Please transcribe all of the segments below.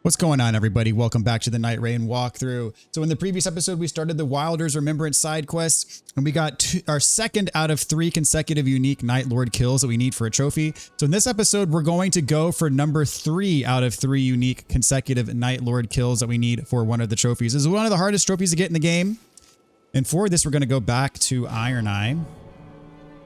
What's going on, everybody? Welcome back to the Nightreign walkthrough. So in the previous episode, we started the Wilder's Remembrance side quest, and we got our second out of 3 consecutive unique Night Lord kills that we need for a trophy. So in this episode, we're going to go for number 3 out of 3 unique consecutive Night Lord kills that we need for one of the trophies. This is one of the hardest trophies to get in the game. And for this, we're going to go back to Iron Eye.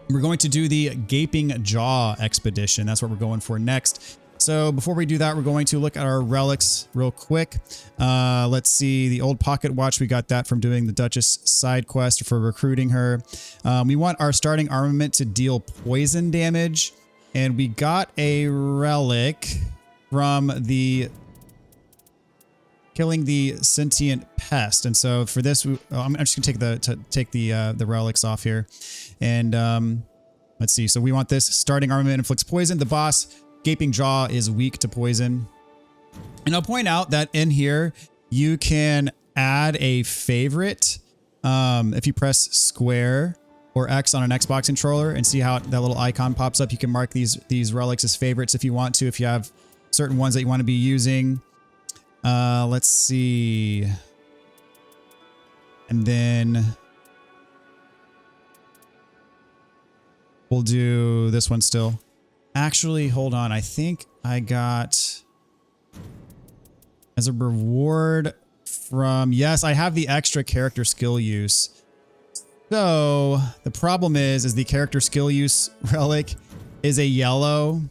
We're going to do the Gaping Jaw expedition. That's what we're going for next. So before we do that, we're going to look at our relics real quick. Let's see, the old pocket watch. We got that from doing the Duchess side quest for recruiting her. We want our starting armament to deal poison damage. And we got a relic from the killing the sentient pest. And so for this, I'm just gonna take the relics off here. And let's see. So we want this starting armament inflicts poison. The boss Gaping Jaw is weak to poison. And I'll point out that in here, you can add a favorite. If you press square or X on an Xbox controller and see how that little icon pops up, you can mark these relics as favorites if you want to, if you have certain ones that you want to be using. Let's see. And then we'll do this one still. Actually, hold on. I think I got as a reward from, yes, I have the extra character skill use. So the problem is the character skill use relic is a yellow,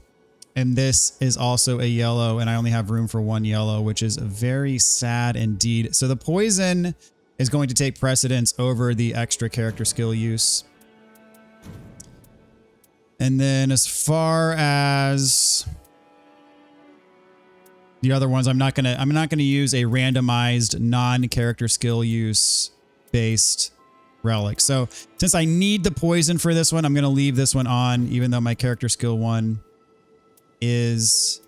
and this is also a yellow, and I only have room for 1 yellow, which is very sad indeed. So the poison is going to take precedence over the extra character skill use. And then as far as the other ones, I'm not gonna use a randomized non-character skill use based relic. So since I need the poison for this one, I'm gonna leave this one on, even though my character skill one is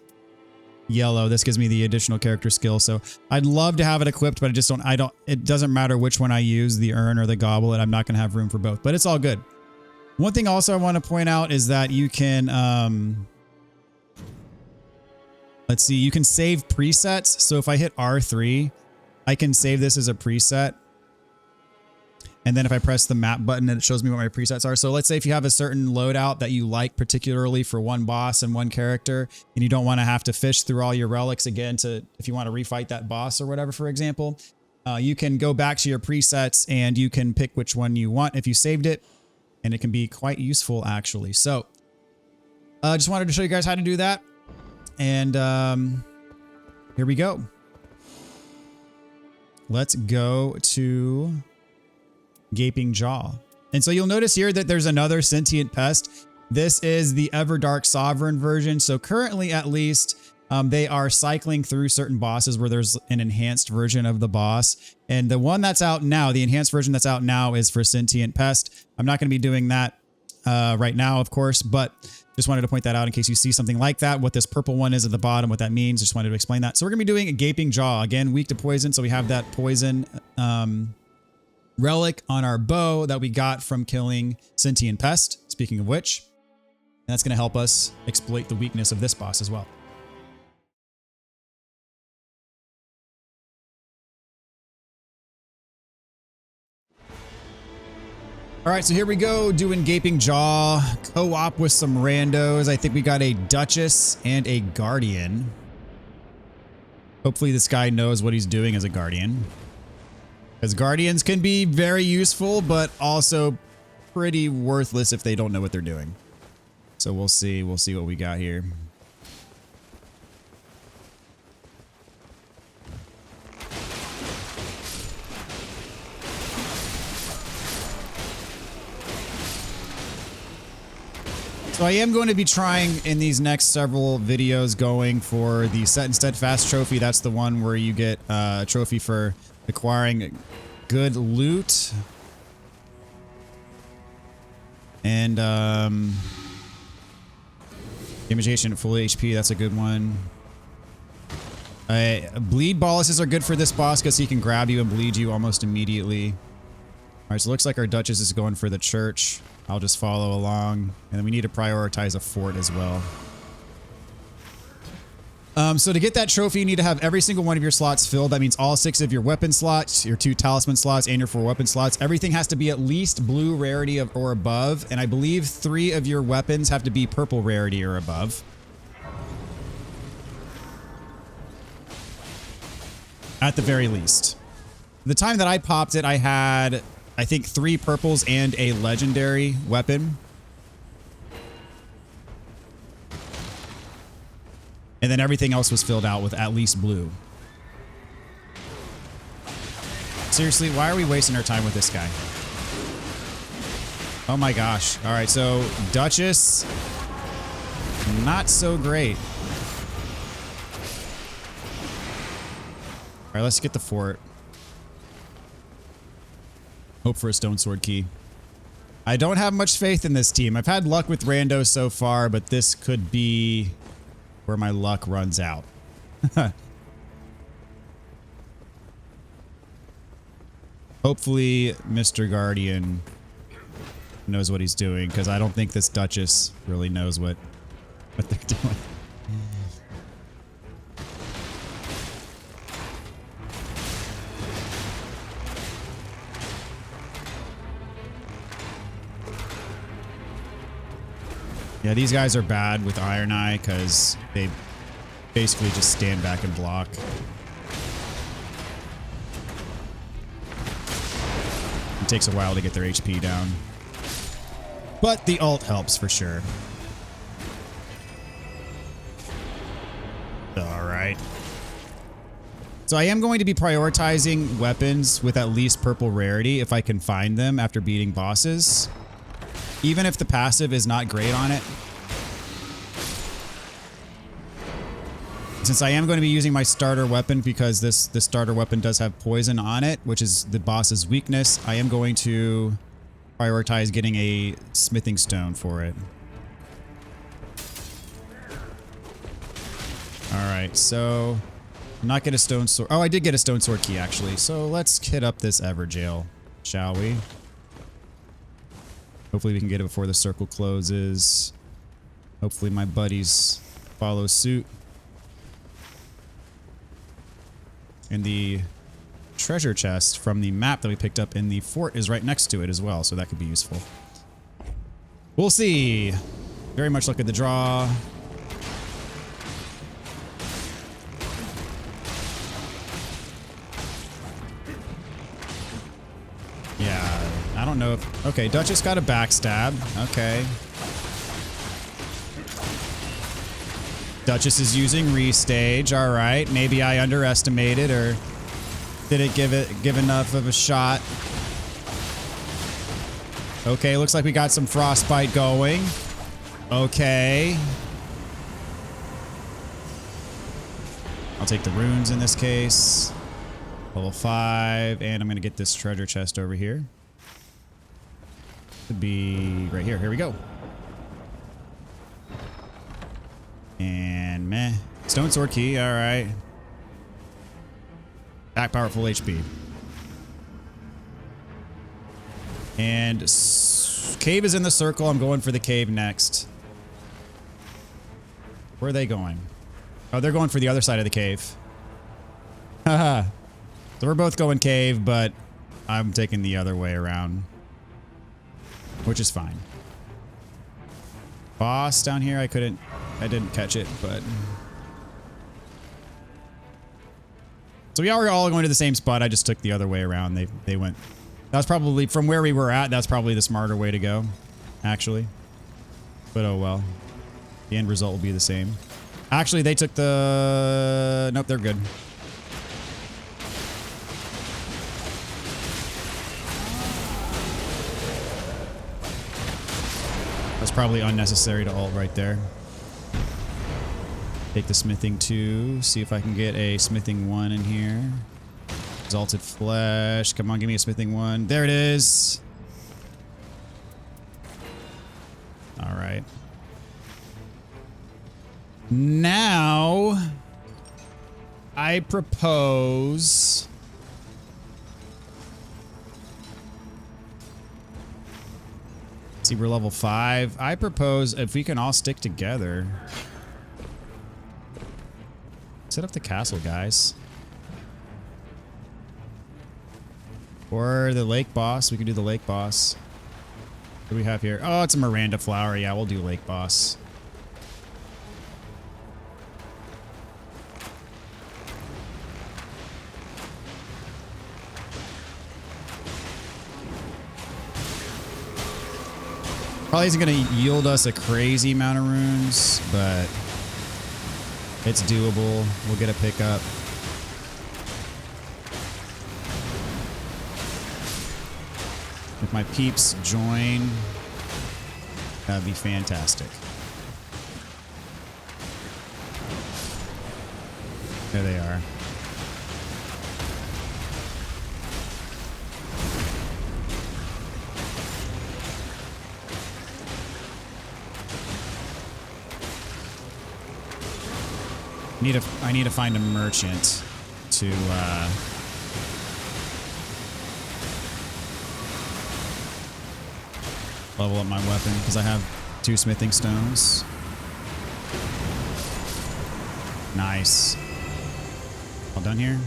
yellow. This gives me the additional character skill. So I'd love to have it equipped, but it doesn't matter which one I use, the urn or the goblet. I'm not gonna have room for both, but it's all good. One thing also I want to point out is that you can, let's see, you can save presets. So if I hit R3, I can save this as a preset. And then if I press the map button, it shows me what my presets are. So let's say if you have a certain loadout that you like particularly for one boss and one character, and you don't want to have to fish through all your relics again if you want to refight that boss or whatever, for example, you can go back to your presets and you can pick which one you want if you saved it. And it can be quite useful, actually. So just wanted to show you guys how to do that. And here we go. Let's go to Gaping Jaw. And so you'll notice here that there's another sentient pest. This is the Everdark Sovereign version. So currently, at least, they are cycling through certain bosses where there's an enhanced version of the boss. And the one that's out now, the enhanced version that's out now, is for Sentient Pest. I'm not going to be doing that right now, of course, but just wanted to point that out in case you see something like that, what this purple one is at the bottom, what that means. Just wanted to explain that. So we're going to be doing a Gaping Jaw. Again, weak to poison. So we have that poison relic on our bow that we got from killing Sentient Pest, speaking of which. And that's going to help us exploit the weakness of this boss as well. All right, so here we go, doing Gaping Jaw, co-op with some randos. I think we got a Duchess and a Guardian. Hopefully this guy knows what he's doing as a Guardian. Because Guardians can be very useful, but also pretty worthless if they don't know what they're doing. So we'll see what we got here. So I am going to be trying in these next several videos going for the Set and Steadfast trophy. That's the one where you get a trophy for acquiring good loot. And Imitation at full HP, that's a good one. Bleed Balluses are good for this boss because he can grab you and bleed you almost immediately. All right, so it looks like our Duchess is going for the church. I'll just follow along. And then we need to prioritize a fort as well. So to get that trophy, you need to have every single one of your slots filled. That means all 6 of your weapon slots, your 2 talisman slots, and your 4 weapon slots. Everything has to be at least blue rarity or above. And I believe 3 of your weapons have to be purple rarity or above. At the very least. The time that I popped it, I had, I think, 3 purples and a legendary weapon. And then everything else was filled out with at least blue. Seriously, why are we wasting our time with this guy? Oh my gosh. All right, so Duchess, not so great. All right, let's get the fort. Hope for a stone sword key. I don't have much faith in this team. I've had luck with randos so far, but this could be where my luck runs out. Hopefully Mr. Guardian knows what he's doing, because I don't think this Duchess really knows what they're doing. Yeah, these guys are bad with Iron Eye because they basically just stand back and block. It takes a while to get their HP down. But the ult helps for sure. All right. So I am going to be prioritizing weapons with at least purple rarity if I can find them after beating bosses. Even if the passive is not great on it. Since I am going to be using my starter weapon because this starter weapon does have poison on it, which is the boss's weakness, I am going to prioritize getting a smithing stone for it. Alright, so I'm not get a stone sword. Oh, I did get a stone sword key actually. So let's hit up this Everjail, shall we? Hopefully we can get it before the circle closes. Hopefully my buddies follow suit. And the treasure chest from the map that we picked up in the fort is right next to it as well, so that could be useful. We'll see. Very much look at the draw. Yeah, I don't know if... Okay, Duchess got a backstab. Okay. Duchess is using restage. All right. Maybe I underestimated or didn't give enough of a shot. Okay, looks like we got some frostbite going. Okay. I'll take the runes in this case. Level 5, and I'm going to get this treasure chest over here. Could be right here. Here we go. And meh. Stone sword key, alright. Back power full HP. And cave is in the circle. I'm going for the cave next. Where are they going? Oh, they're going for the other side of the cave. Haha. So we're both going cave, but I'm taking the other way around. Which is fine. Boss down here, I didn't catch it, but... So we are all going to the same spot. I just took the other way around. They went... That was probably, from where we were at, that's probably the smarter way to go, actually. But oh well. The end result will be the same. Actually, they took the... Nope, they're good. That's probably unnecessary to ult right there. Take the smithing 2. See if I can get a smithing 1 in here. Exalted flesh. Come on, give me a smithing 1. There it is. All right. Now, I propose... See, we're level 5. I propose if we can all stick together. Set up the castle, guys. Or the lake boss. We could do the lake boss. What do we have here? Oh, it's a Miranda flower. Yeah, we'll do lake boss. Probably isn't going to yield us a crazy amount of runes, but it's doable. We'll get a pickup. If my peeps join, that'd be fantastic. There they are. I need to find a merchant to level up my weapon because I have 2 smithing stones. Nice. All done here.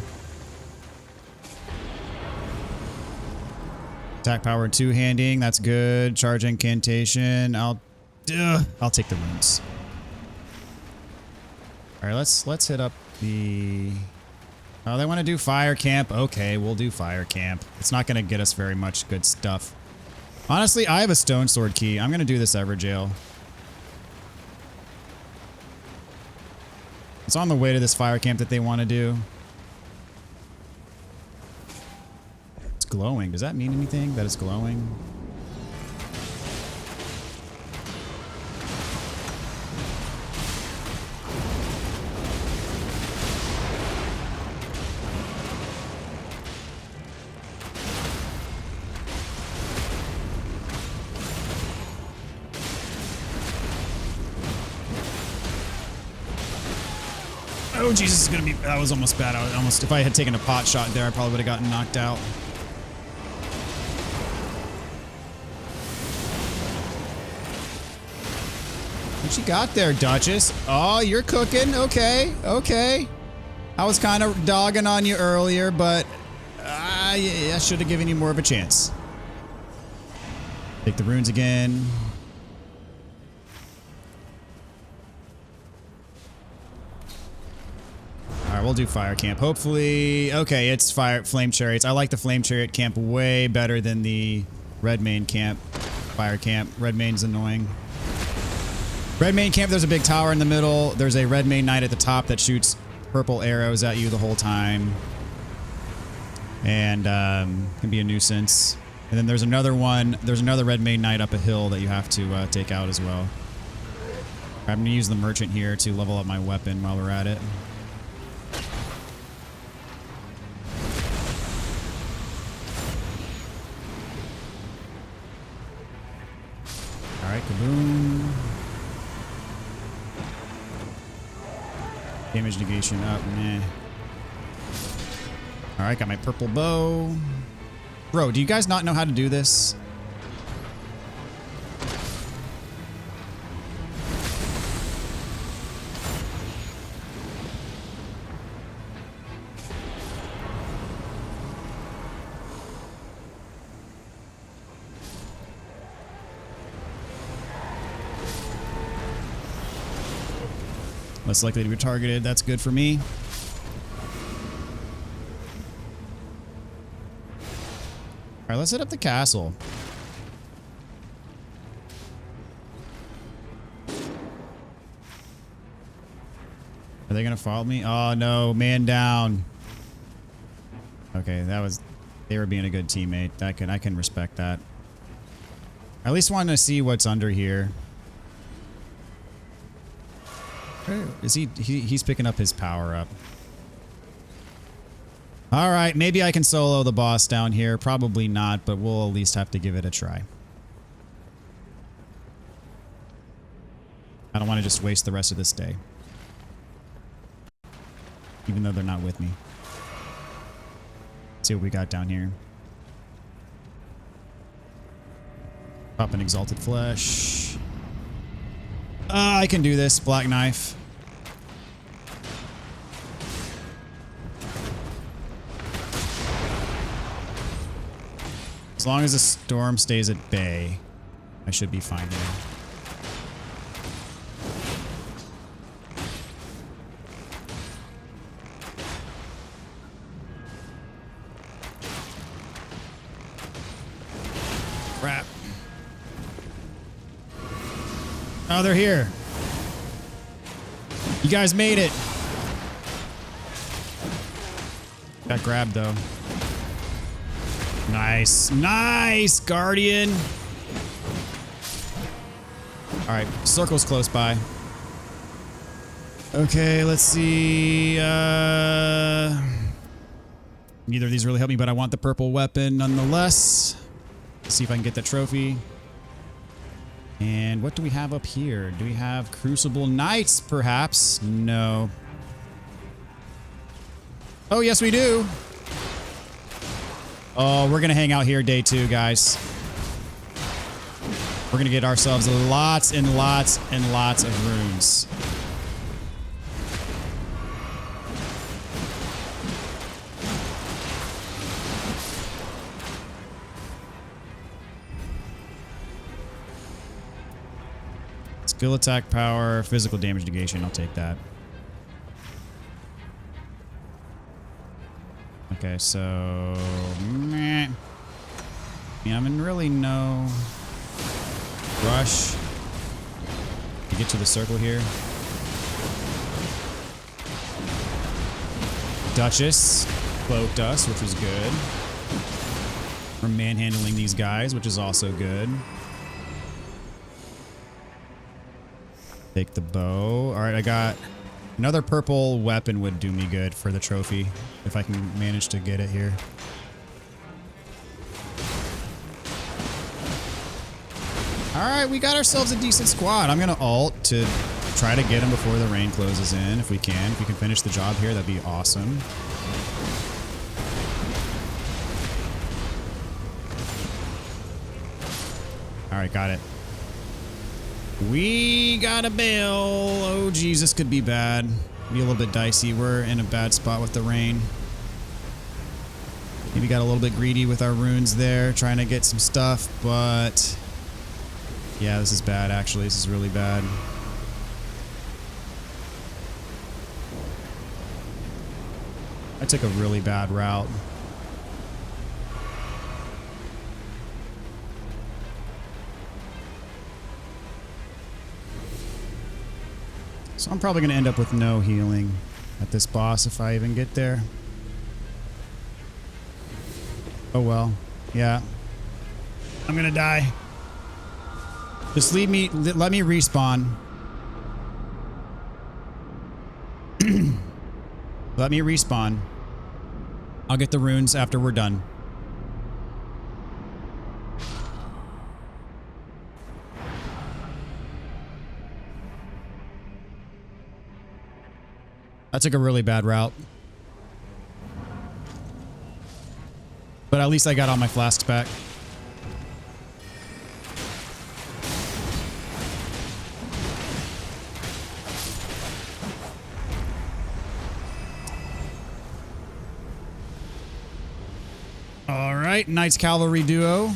Attack power 2-handing. That's good. Charge incantation. I'll take the runes. All right, let's hit up the... Oh, they want to do fire camp. Okay, we'll do fire camp. It's not going to get us very much good stuff. Honestly, I have a stone sword key. I'm going to do this Everjail. It's on the way to this fire camp that they want to do. It's glowing. Does that mean anything that it's glowing? Oh, Jesus, is gonna be... That was almost bad. I was almost... If I had taken a pot shot there, I probably would have gotten knocked out. What you got there, Duchess? Oh, you're cooking. Okay, okay. I was kind of dogging on you earlier, but I should have given you more of a chance. Take the runes again. Alright, we'll do fire camp. Hopefully... Okay, it's flame chariots. I like the flame chariot camp way better than the red main camp. Fire camp. Red main's annoying. Red main camp, there's a big tower in the middle. There's a red main knight at the top that shoots purple arrows at you the whole time. And can be a nuisance. And then there's another one. There's another red main knight up a hill that you have to take out as well. I'm going to use the merchant here to level up my weapon while we're at it. Alright, kaboom. Damage negation up, meh. Alright, got my purple bow. Bro, do you guys not know how to do this? Less likely to be targeted. That's good for me. All right, let's hit up the castle. Are they gonna follow me? Oh no, man down. Okay, that was... They were being a good teammate. I can respect that. I at least wanted to see what's under here. Is he's picking up his power up. All right, maybe I can solo the boss down here. Probably not, but we'll at least have to give it a try. I don't want to just waste the rest of this day. Even though they're not with me. Let's see what we got down here. Pop an exalted flesh. I can do this. Black knife. long as the storm stays at bay, I should be fine here. Crap. Oh, they're here. You guys made it. Got grabbed though. Nice. Nice, Guardian. All right, circle's close by. Okay, let's see. Neither of these really help me, but I want the purple weapon nonetheless. Let's see if I can get that trophy. And what do we have up here? Do we have Crucible Knights, perhaps? No. Oh, yes, we do. Oh, we're going to hang out here day 2, guys. We're going to get ourselves lots and lots and lots of runes. Skill attack power, physical damage negation. I'll take that. Okay, so... meh. Yeah, I'm in really no rush to get to the circle here. Duchess cloaked us, which was good. We're manhandling these guys, which is also good. Take the bow. All right, I got another purple weapon would do me good for the trophy if I can manage to get it here. All right, we got ourselves a decent squad. I'm going to ult to try to get him before the rain closes in if we can. If we can finish the job here, that'd be awesome. All right, got it. We got a bail. Oh, geez, this could be bad. Be a little bit dicey. We're in a bad spot with the rain. Maybe got a little bit greedy with our runes there, trying to get some stuff, but yeah, this is bad, actually. This is really bad. I took a really bad route. So I'm probably going to end up with no healing at this boss if I even get there. Oh well. Yeah. I'm going to die. Just leave me, let me respawn. Let me respawn. I'll get the runes after we're done. I took a really bad route. But at least I got all my flasks back. All right, Knights Cavalry duo.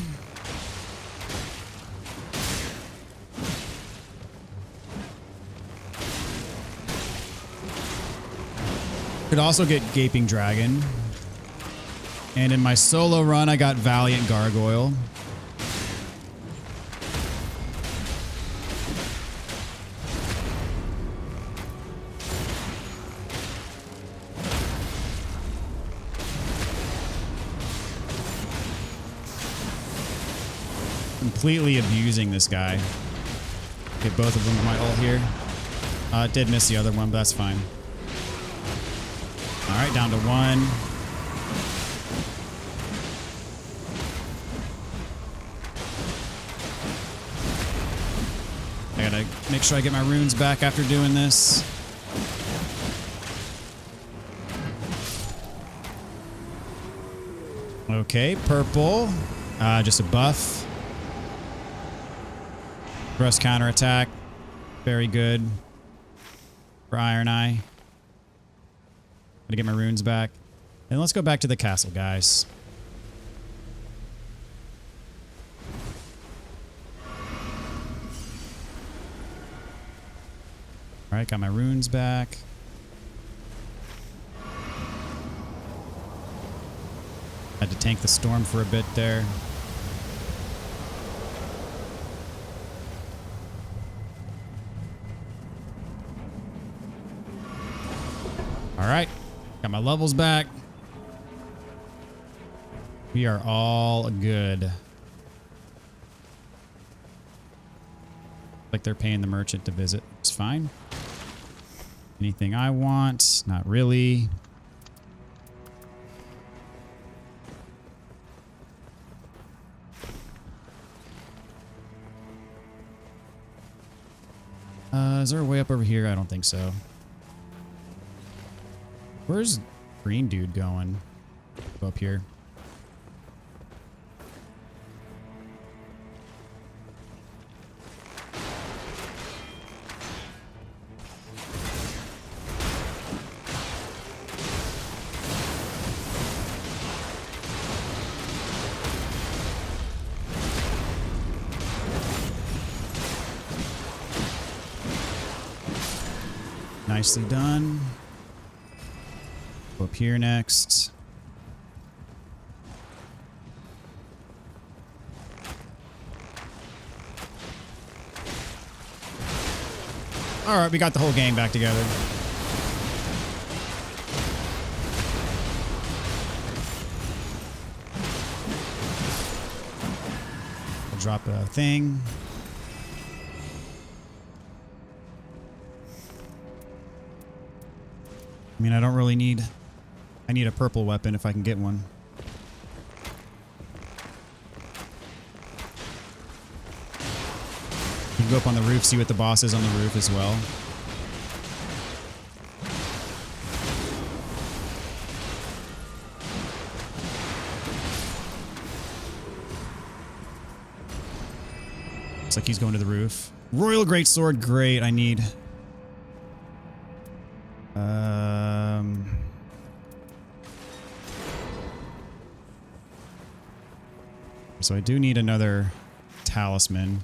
Could also get Gaping Dragon. And in my solo run, I got Valiant Gargoyle. Completely abusing this guy. Get both of them with my ult here. Did miss the other one, but that's fine. All right, down to 1. I gotta make sure I get my runes back after doing this. Okay, purple. Just a buff. Thrust counterattack. Very good for Iron Eye. To get my runes back. And let's go back to the castle, guys. All right, got my runes back. Had to tank the storm for a bit there. All right, got my levels back. We are all good. Like they're paying the merchant to visit. It's fine. Anything I want? Not really. Is there a way up over here? I don't think so. Where's green dude going? Go up here. Nicely done. Go up here next. All right, we got the whole gang back together. I'll drop a thing. I mean, I don't really need... I need a purple weapon if I can get one. You can go up on the roof, see what the boss is on the roof as well. Looks like he's going to the roof. Royal Greatsword, great. I need... So I do need another talisman.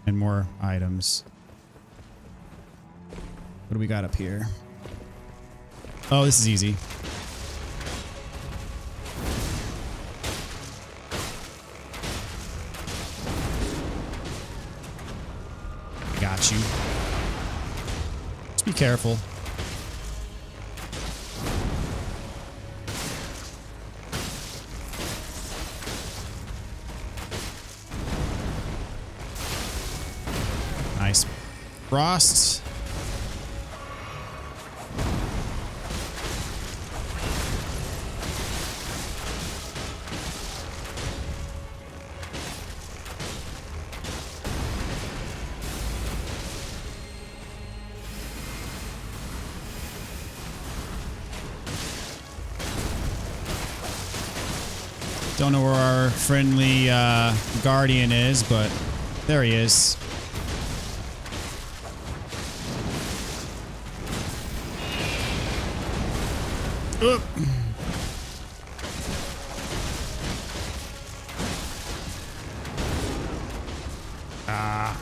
And more items. What do we got up here? Oh, this is easy. Got you. Just be careful. Nice. Frost. Don't know where our friendly guardian is, but there he is. Oop. Ah.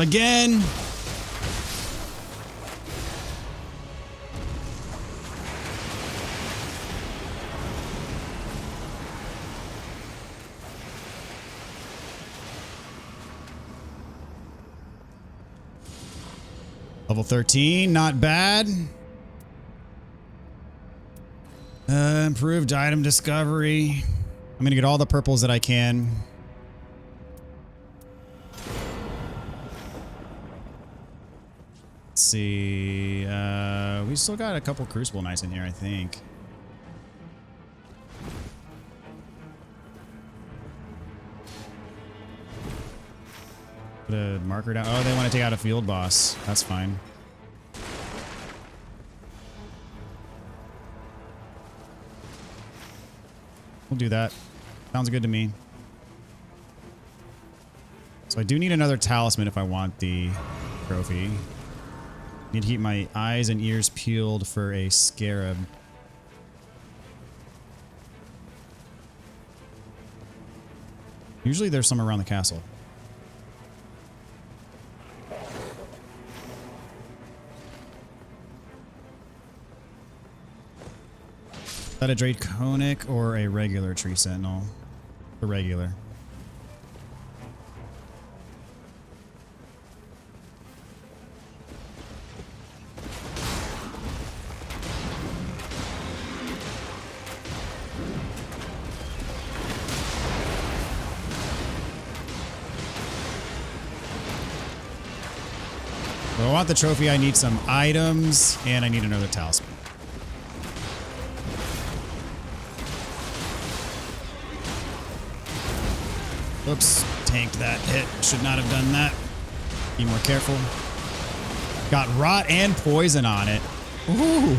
Again. Level 13, not bad. Improved item discovery. I'm gonna get all the purples that I can. Let's see. We still got a couple Crucible Knights in here, I think. Put a marker down. Oh, they want to take out a field boss. That's fine. We'll do that. Sounds good to me. So I do need another talisman if I want the trophy. Need to keep my eyes and ears peeled for a scarab. Usually there's some around the castle. Is that a draconic or a regular tree sentinel? A regular. If I want the trophy, I need some items, and I need another talisman. Oops, tanked that hit. Should not have done that. Be more careful. Got rot and poison on it. Ooh.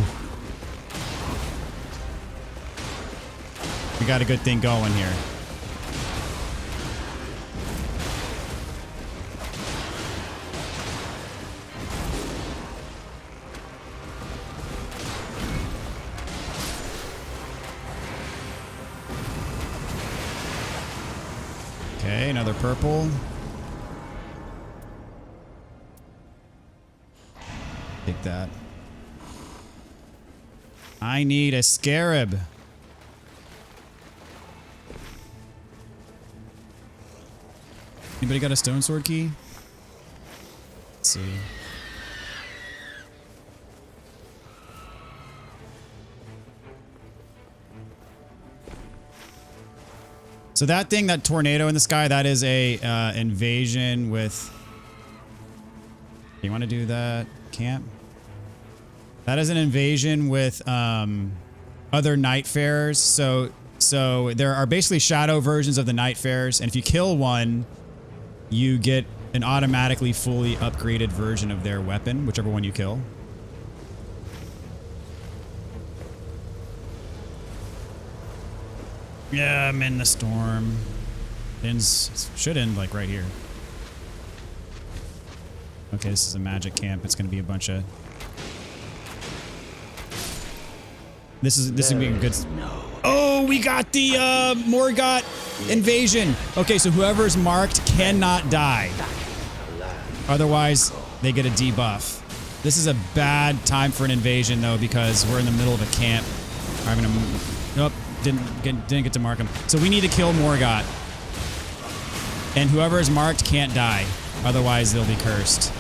We got a good thing going here. Okay, another purple. Take that. I need a scarab. Anybody got a stone sword key? Let's see. So that thing, that tornado in the sky, that is a invasion with... You want to do that? Camp? That is an invasion with other Nightfarers. So there are basically shadow versions of the Nightfarers, and if you kill one, you get an automatically fully upgraded version of their weapon, whichever one you kill. Yeah, I'm in the storm. Should end like right here. Okay, this is a magic camp. It's gonna be a bunch of... This is gonna be a good... Oh, we got the Morgot invasion. Okay, so whoever's marked cannot die. Otherwise, they get a debuff. This is a bad time for an invasion though, because we're in the middle of a camp. I'm gonna... Nope. Didn't get to mark him. So we need to kill Morgot. And whoever is marked can't die. Otherwise, they'll be cursed.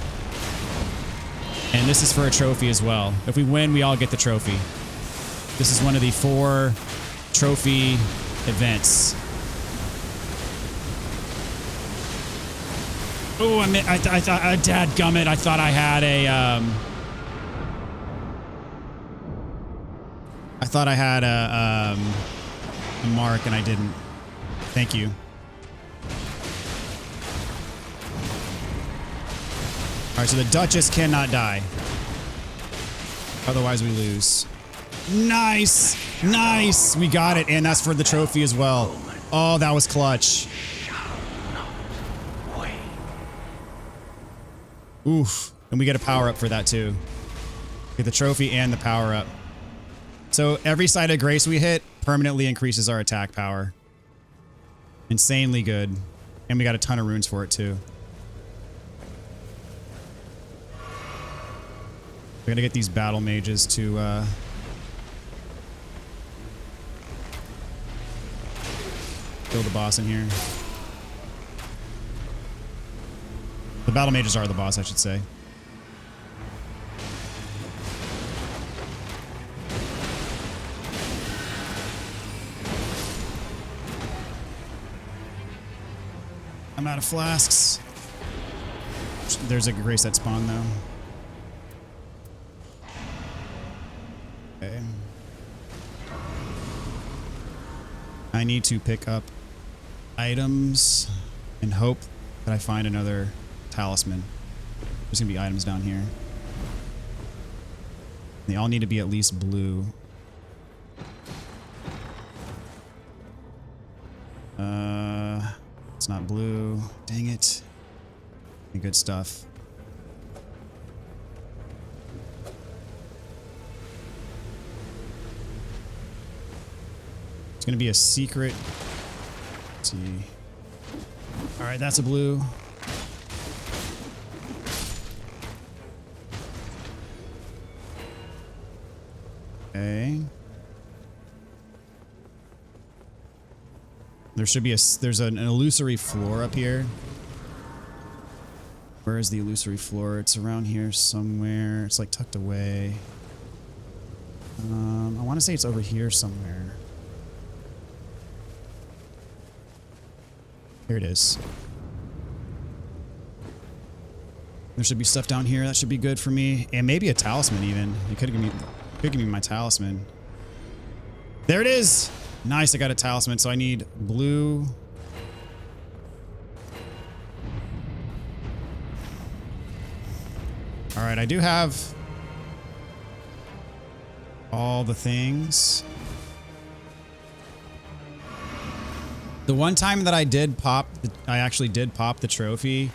And this is for a trophy as well. If we win, we all get the trophy. This is one of the 4 trophy events. Oh, I thought, dadgummit, I thought I had a, I thought I had a mark and I didn't. Thank you. All right, so the Duchess cannot die. Otherwise, we lose. Nice! Nice! We got it, and that's for the trophy as well. Oh, that was clutch. Oof. And we get a power-up for that, too. Get the trophy and the power-up. So every side of grace we hit permanently increases our attack power. Insanely good. And we got a ton of runes for it too. We're gonna get these battle mages to kill the boss in here. The battle mages are the boss, I should say. I'm out of flasks. There's a grace that spawn though. Okay. I need to pick up items and hope that I find another talisman. There's gonna be items down here. They all need to be at least blue. It's not blue. Dang it. Good stuff. It's gonna be a secret. Let's see. All right, that's a blue. Okay. There should be there's an illusory floor up here. Where is the illusory floor? It's around here somewhere. It's like tucked away. I want to say it's over here somewhere. Here it is. There should be stuff down here. That should be good for me. And maybe a talisman even. You could give me my talisman. There it is! Nice, I got a talisman, so I need blue. Alright, I do have all the things. The one time that I actually did pop the trophy,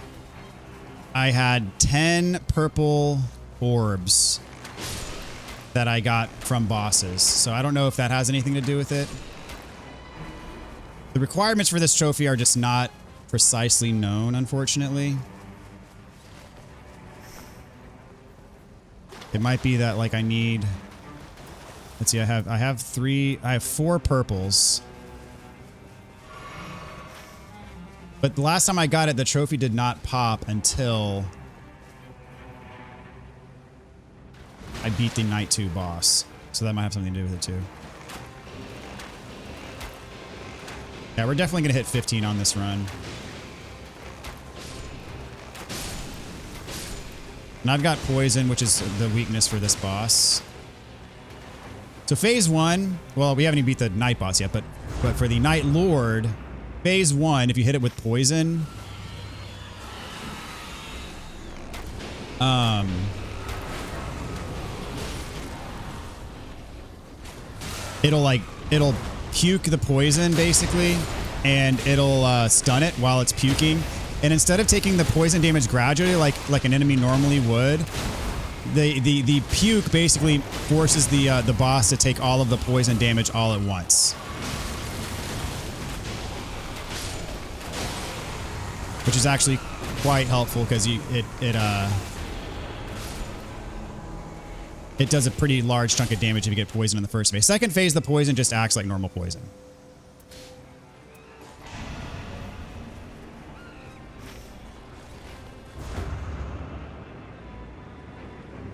I had 10 purple orbs that I got from bosses. So I don't know if that has anything to do with it. The requirements for this trophy are just not precisely known, unfortunately. It might be that like I need, let's see, I have 4 purples. But the last time I got it, the trophy did not pop until I beat the Night 2 boss. So that might have something to do with it too. Yeah, we're definitely going to hit 15 on this run. And I've got poison, which is the weakness for this boss. So phase 1, well, we haven't even beat the Night boss yet, but for the Night Lord, phase 1, if you hit it with poison, it'll puke the poison basically, and it'll stun it while it's puking. And instead of taking the poison damage gradually like an enemy normally would, the puke basically forces the boss to take all of the poison damage all at once. Which is actually quite helpful because it does a pretty large chunk of damage if you get poison in the first phase. Second phase, the poison just acts like normal poison.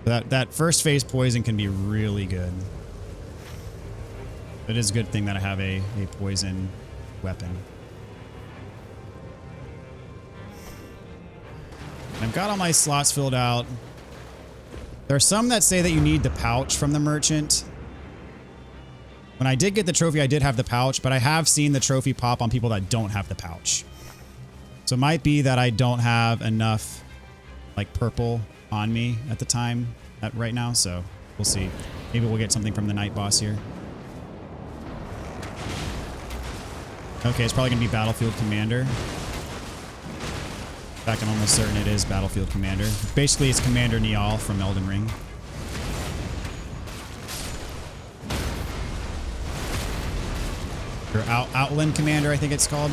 That first phase poison can be really good. It is a good thing that I have a poison weapon. I've got all my slots filled out. There are some that say that you need the pouch from the merchant. When I did get the trophy, I did have the pouch, but I have seen the trophy pop on people that don't have the pouch. So it might be that I don't have enough like purple on me at the time, right now, so we'll see. Maybe we'll get something from the night boss here. Okay, it's probably gonna be Battlefield Commander. In fact, I'm almost certain it is Battlefield Commander. Basically, it's Commander Niall from Elden Ring. Or Outland Commander, I think it's called.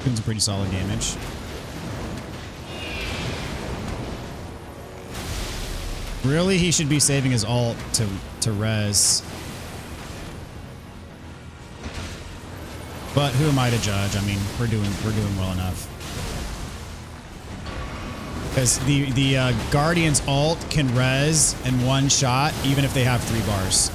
Doing some pretty solid damage. Really, he should be saving his ult to res. But who am I to judge? I mean, we're doing well enough. Because the Guardian's ult can res in one shot, even if they have 3 bars.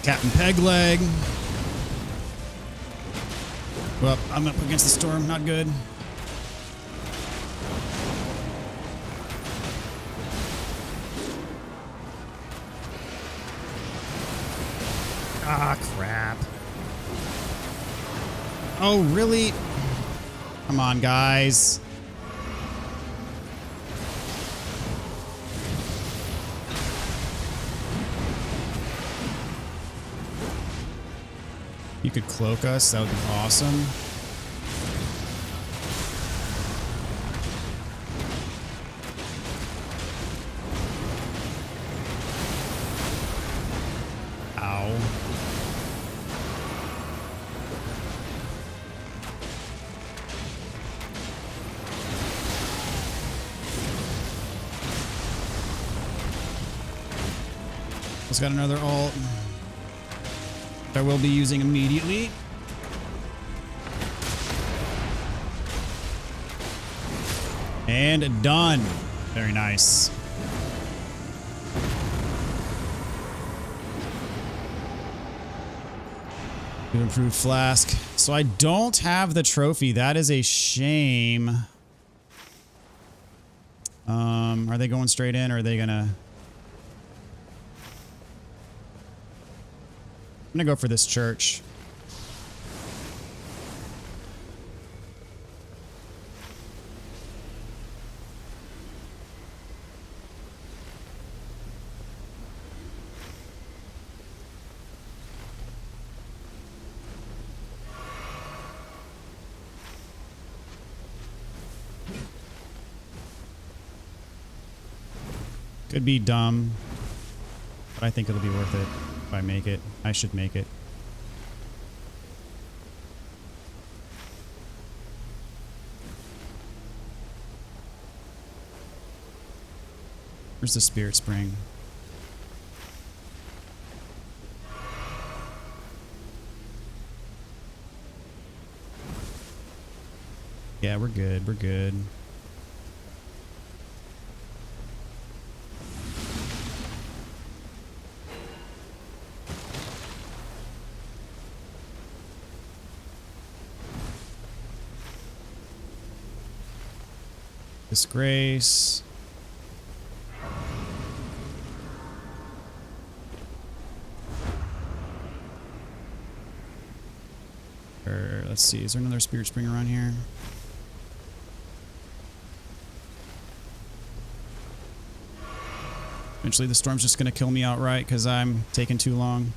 Captain Pegleg. Well, I'm up against the storm. Not good. Ah, crap. Oh, really? Come on, guys. You could cloak us. That would be awesome. Ow. It's got another ult. I will be using immediately. And done. Very nice. New improved flask. So I don't have the trophy. That is a shame. Are they going straight in or are they gonna... I'm gonna go for this church. Could be dumb, but I think it'll be worth it if I make it. I should make it. Where's the spirit spring? Yeah, we're good. We're good. Disgrace. Let's see, is there another spirit spring around here? Eventually the storm's just gonna kill me outright because I'm taking too long.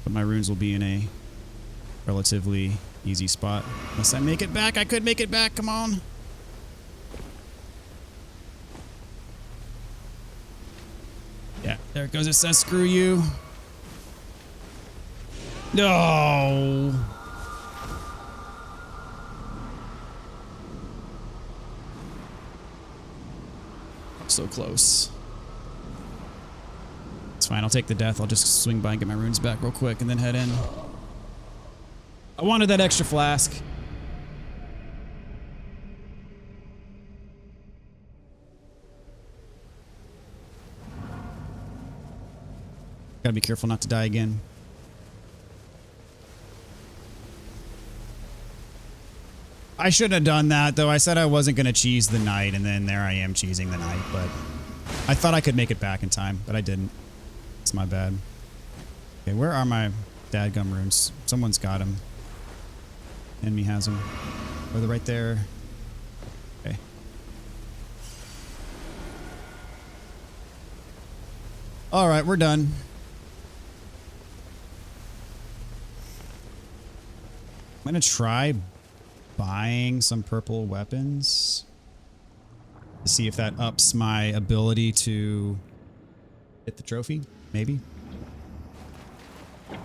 But my runes will be in a relatively easy spot. Unless I make it back. I could make it back. Come on. Yeah, there it goes. It says screw you. No. So close. It's fine. I'll take the death. I'll just swing by and get my runes back real quick and then head in. I wanted that extra flask. Gotta be careful not to die again. I shouldn't have done that, though. I said I wasn't going to cheese the knight, and then there I am cheesing the knight, but I thought I could make it back in time, but I didn't. It's my bad. Okay, where are my dadgum runes? Someone's got them. Enemy has them. Oh, they're right there. Okay. All right, we're done. I'm going to try buying some purple weapons to see if that ups my ability to hit the trophy. Maybe.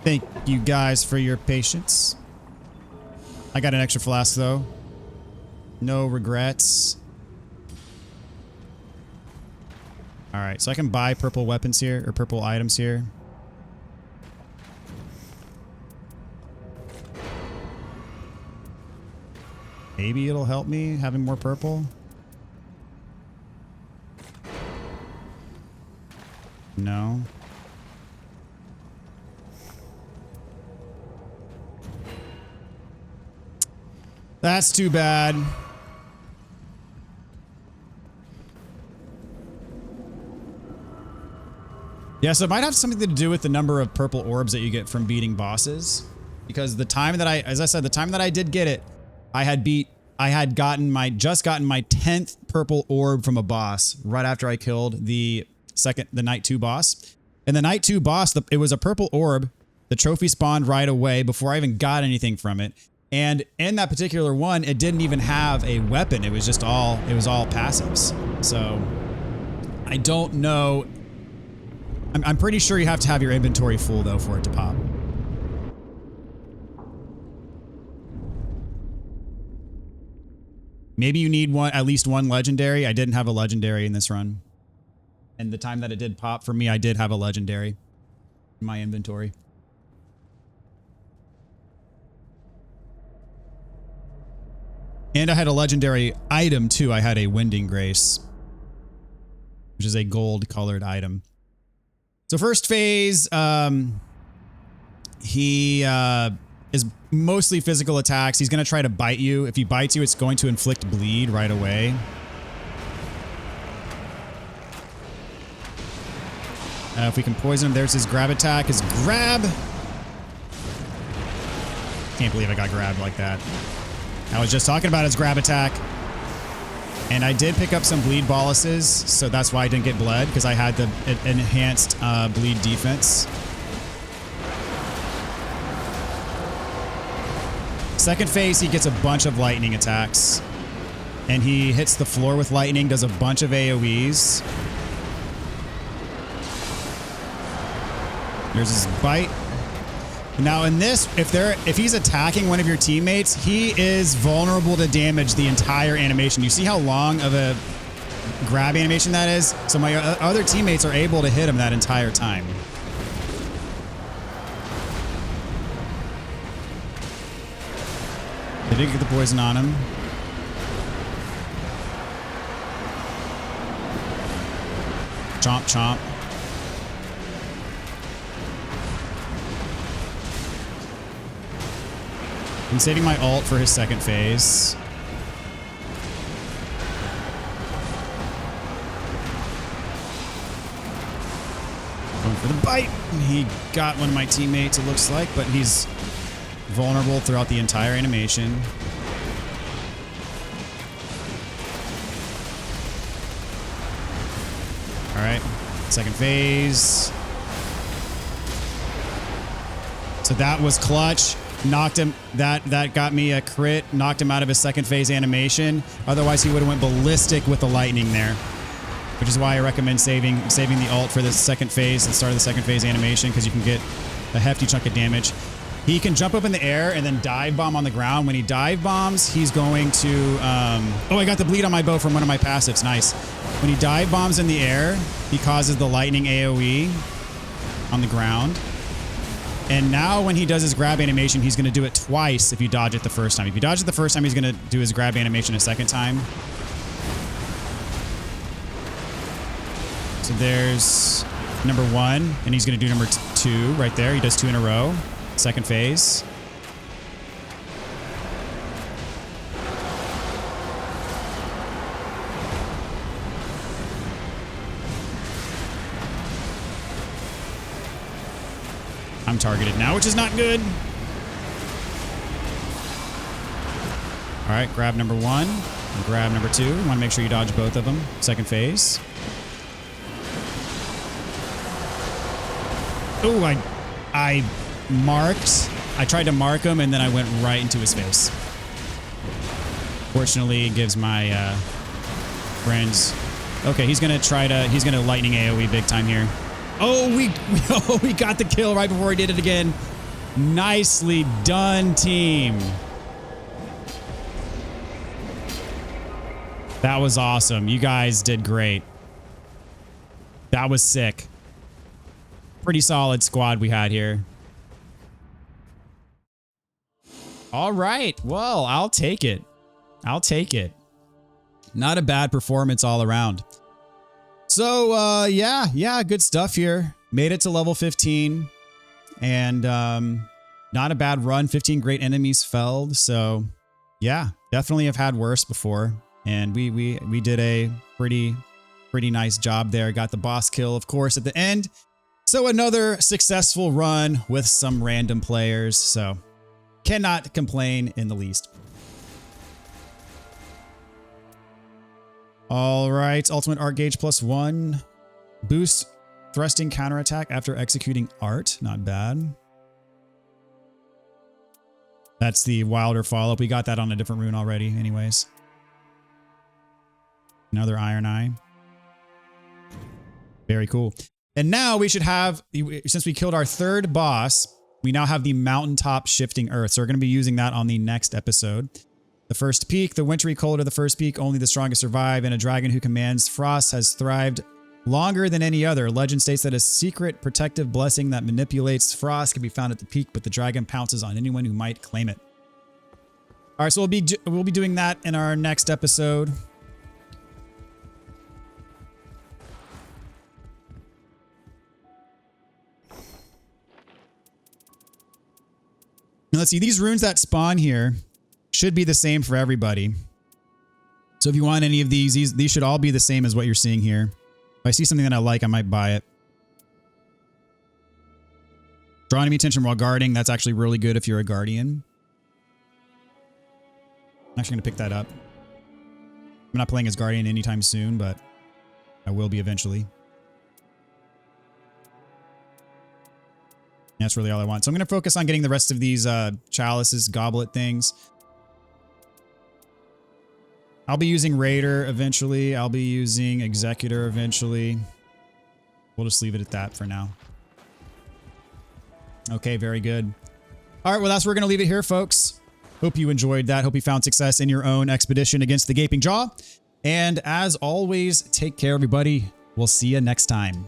Thank you guys for your patience. I got an extra flask though. No regrets. All right, so I can buy purple weapons here, or purple items here. Maybe it'll help me having more purple. No. That's too bad. Yeah, so it might have something to do with the number of purple orbs that you get from beating bosses. Because the time that as I said, the time that I did get it, I had just gotten my 10th purple orb from a boss right after I killed the Night 2 boss. And the Night 2 boss, it was a purple orb. The trophy spawned right away before I even got anything from it. And in that particular one, it didn't even have a weapon. It was just all passives. So I don't know. I'm pretty sure you have to have your inventory full though for it to pop. Maybe you need at least one legendary. I didn't have a legendary in this run. And the time that it did pop for me, I did have a legendary in my inventory. And I had a legendary item too. I had a Winding Grace, which is a gold colored item. So first phase, he is mostly physical attacks. He's going to try to bite you. If he bites you, it's going to inflict bleed right away. If we can poison him, there's his grab attack. His grab. Can't believe I got grabbed like that. I was just talking about his grab attack. And I did pick up some bleed boluses, so that's why I didn't get bled, because I had the enhanced bleed defense. Second phase, he gets a bunch of lightning attacks. And he hits the floor with lightning, does a bunch of AoEs. There's his bite. Now in this, if he's attacking one of your teammates, he is vulnerable to damage the entire animation. You see how long of a grab animation that is? So my other teammates are able to hit him that entire time. They did get the poison on him. Chomp, chomp. I'm saving my ult for his second phase. Going for the bite. He got one of my teammates, it looks like, but he's vulnerable throughout the entire animation. All right, second phase. So that was clutch. Knocked him. That got me a crit. Knocked him out of his second phase animation. Otherwise, he would have went ballistic with the lightning there, which is why I recommend saving the ult for the second phase and start of the second phase animation, because you can get a hefty chunk of damage. He can jump up in the air and then dive bomb on the ground. When he dive bombs, he's going to. Oh, I got the bleed on my bow from one of my passives. Nice. When he dive bombs in the air, he causes the lightning AoE on the ground. And now when he does his grab animation, he's going to do it twice if you dodge it the first time. If you dodge it the first time, he's going to do his grab animation a second time. So there's number one, and he's going to do number two right there. He does two in a row. Second phase. I'm targeted now, which is not good. All right, grab number one and grab number two. You want to make sure you dodge both of them. Second phase. Oh, I tried to mark him and then I went right into his face. unfortunately gives my friends... Okay, he's going to lightning AoE big time here. Oh, we got the kill right before he did it again. Nicely done, team. That was awesome. You guys did great. That was sick. Pretty solid squad we had here. All right. Well, I'll take it. I'll take it. Not a bad performance all around. So, yeah, good stuff here. Made it to level 15. And not a bad run. 15 great enemies felled. So, yeah, definitely have had worse before. And we did a pretty nice job there. Got the boss kill, of course, at the end. So another successful run with some random players. So cannot complain in the least. All right, ultimate art gauge +1. Boost thrusting counterattack after executing art. Not bad. That's the Wilder follow-up. We got that on a different rune already anyways. Another Iron Eye. Very cool. And now we should have, since we killed our third boss, we now have the mountaintop shifting earth. So we're going to be using that on the next episode. The first peak, the wintry cold of the first peak, only the strongest survive, and a dragon who commands frost has thrived longer than any other. Legend states that a secret protective blessing that manipulates frost can be found at the peak, but the dragon pounces on anyone who might claim it. All right, so we'll be doing that in our next episode. Now let's see, these runes that spawn here should be the same for everybody. So if you want any of these should all be the same as what you're seeing here. If I see something that I like, I might buy it. Draw enemy attention while guarding. That's actually really good if you're a guardian. I'm actually going to pick that up. I'm not playing as guardian anytime soon, but I will be eventually. That's really all I want. So I'm going to focus on getting the rest of these chalices, goblet things. I'll be using Raider eventually. I'll be using Executor eventually. We'll just leave it at that for now. Okay, very good. All right, well, that's where we're going to leave it here, folks. Hope you enjoyed that. Hope you found success in your own expedition against the Gaping Jaw. And as always, take care, everybody. We'll see you next time.